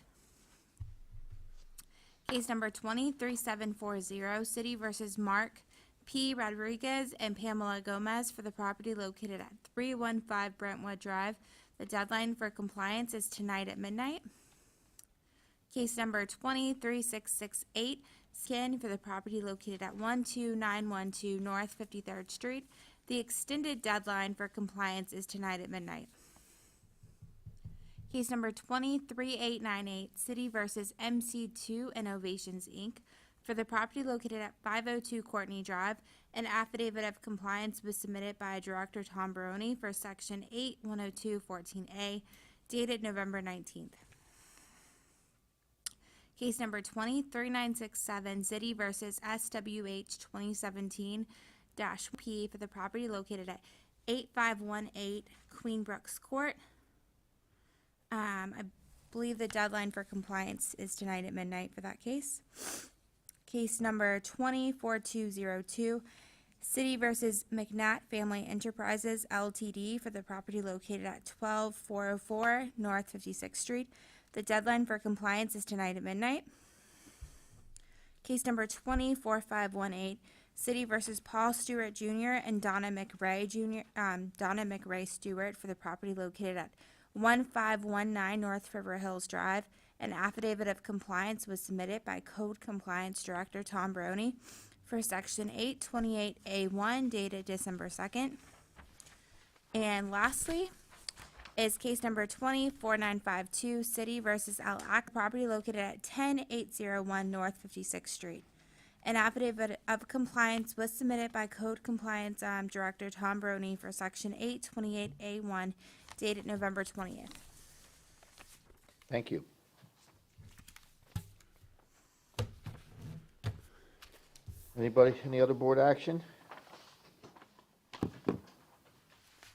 Case number 23740, City versus Mark P. Rodriguez and Pamela Gomez for the property located at 315 Brentwood Drive. The deadline for compliance is tonight at midnight. Case number 23668, Skin for the property located at 12912 North 53rd Street. The extended deadline for compliance is tonight at midnight. Case number 23898, City versus MC2 Innovations, Inc. for the property located at 502 Courtney Drive. An affidavit of compliance was submitted by Director Tom Baroni for Section 8-102-14A, dated November 19th. Case number 23967, City versus SWH 2017-P for the property located at 8518 Queen Brooks Court. I believe the deadline for compliance is tonight at midnight for that case. Case number 24202, City versus McNatt Family Enterprises Ltd. for the property located at 12404 North 56th Street. The deadline for compliance is tonight at midnight. Case number 24518, City versus Paul Stewart Jr. and Donna McRae Stewart for the property located at 1519 North River Hills Drive. An affidavit of compliance was submitted by Code Compliance Director Tom Baroni for Section 828A1 dated December 2nd. And lastly is case number 24952, City versus Al Ak, property located at 10801 North 56th Street. An affidavit of compliance was submitted by Code Compliance Director Tom Baroni for Section 828A1 dated November 20th.
Thank you. Anybody, any other board action?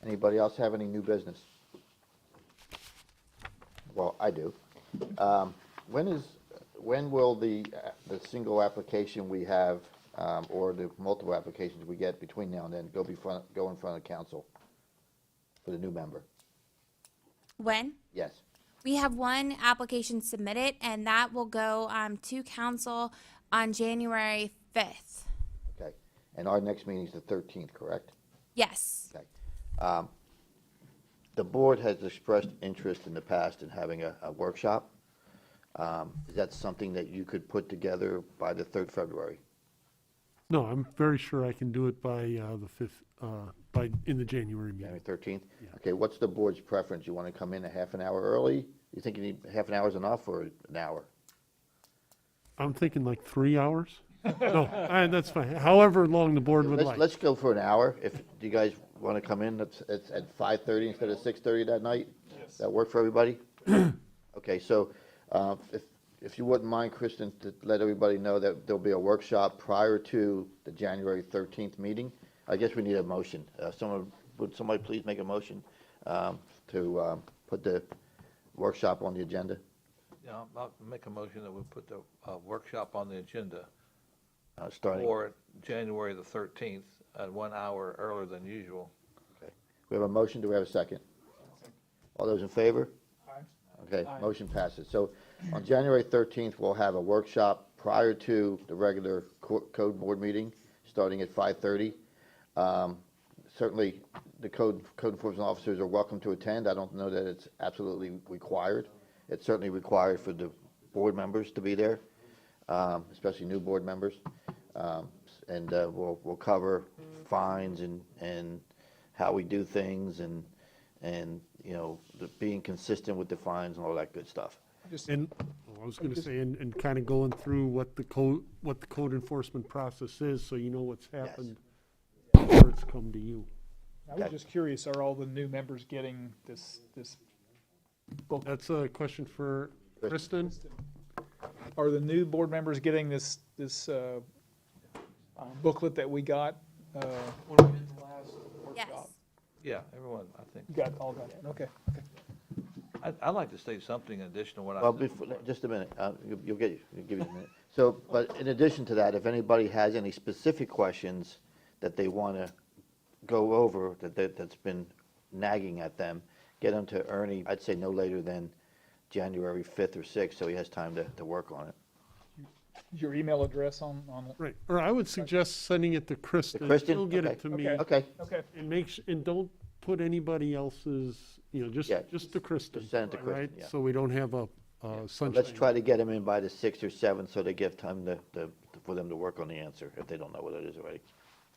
Anybody else have any new business? Well, I do. When will the single application we have, or the multiple applications we get between now and then go in front of council for the new member?
When?
Yes.
We have one application submitted, and that will go to council on January 5th.
Okay. And our next meeting is the 13th, correct?
Yes.
Okay. The board has expressed interest in the past in having a workshop. Is that something that you could put together by the 3rd February?
No, I'm very sure I can do it by the 5th, in the January meeting.
January 13th? Yeah. Okay, what's the board's preference? You want to come in a half an hour early? You think you need half an hour is enough, or an hour?
I'm thinking like 3 hours. No, that's fine. However long the board would like.
Let's go for an hour. If you guys want to come in, it's at 5:30 instead of 6:30 that night. Yes. That work for everybody? Okay, so if you wouldn't mind, Kristen, to let everybody know that there'll be a workshop prior to the January 13th meeting. I guess we need a motion. Would somebody please make a motion to put the workshop on the agenda?
Yeah, I'll make a motion that we put the workshop on the agenda
Starting.
for January the 13th at 1 hour earlier than usual.
Okay. We have a motion. Do we have a second? All those in favor?
Aye.
Okay, motion passes. So on January 13th, we'll have a workshop prior to the regular code board meeting, starting at 5:30. Certainly, the code enforcement officers are welcome to attend. I don't know that it's absolutely required. It's certainly required for the board members to be there, especially new board members. And we'll cover fines and how we do things and you know, being consistent with the fines and all that good stuff.
And I was going to say, and kind of going through what the code enforcement process is, so you know what's happened before it's come to you.
I was just curious, are all the new members getting this book?
That's a question for Kristen.
Are the new board members getting this booklet that we got when we did the last
Yes.
workshop?
Yeah, everyone, I think.
All got it, okay.
I'd like to say something in addition to what I
Well,
said.
just a minute, you'll give you a minute. So, but in addition to that, if anybody has any specific questions that they want to go over, that's been nagging at them, get them to Ernie, I'd say no later than January 5th or 6th, so he has time to work on it.
Is your email address on
Right, or I would suggest sending it to Kristen.
Kristen?
She'll get
Okay.
it to me.
Okay,
Okay.
And and don't put anybody else's, just
Yeah,
to Kristen.
just send it to Kristen,
right?
yeah.
So we don't have a sunshine.
let's try to get them in by the 6th or 7th, so they give time for them to work on the answer, if they don't know what it is already.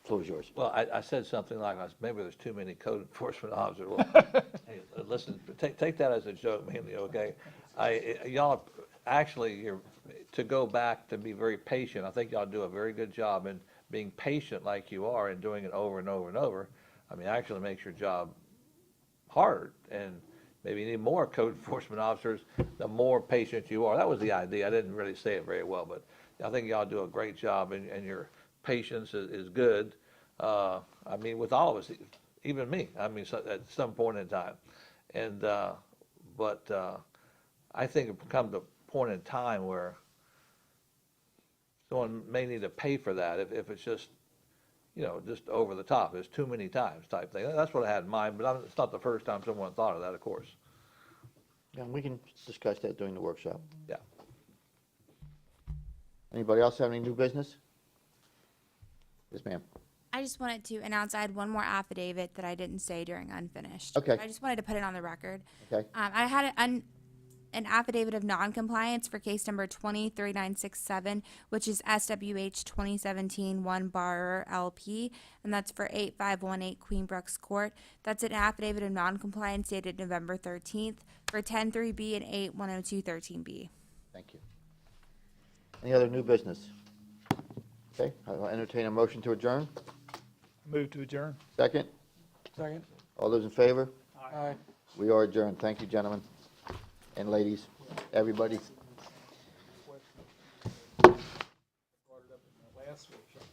Floor is yours.
Well, I said something like, maybe there's too many code enforcement officers. Well, hey, listen, take that as a joke mainly, okay? Y'all, actually, to go back to be very patient, I think y'all do a very good job in being patient like you are and doing it over and over and over. I mean, actually makes your job hard, and maybe you need more code enforcement officers, the more patient you are. That was the idea. I didn't really say it very well, but I think y'all do a great job, and your patience is good. I mean, with all of us, even me, I mean, at some point in time. And, but I think it comes to a point in time where someone may need to pay for that if it's just, just over the top. It's too many times type thing. That's what I had in mind, but it's not the first time someone thought of that, of course.
Yeah, we can discuss that during the workshop.
Yeah.
Anybody else have any new business? Yes, ma'am.
I just wanted to announce I had one more affidavit that I didn't say during unfinished.
Okay.
I just wanted to put it on the record.
Okay.
I had an affidavit of non-compliance for case number 203967, which is SWH 2017-1 Bar LP, and that's for 8518 Queenbrooks Court. That's an affidavit of non-compliance dated November 13th for 103B and 810213B.
Thank you. Any other new business? Okay, I'll entertain a motion to adjourn.
Move to adjourn.
Second?
Second.
All those in favor?
Aye.
We are adjourned. Thank you, gentlemen and ladies, everybody.
Last workshop.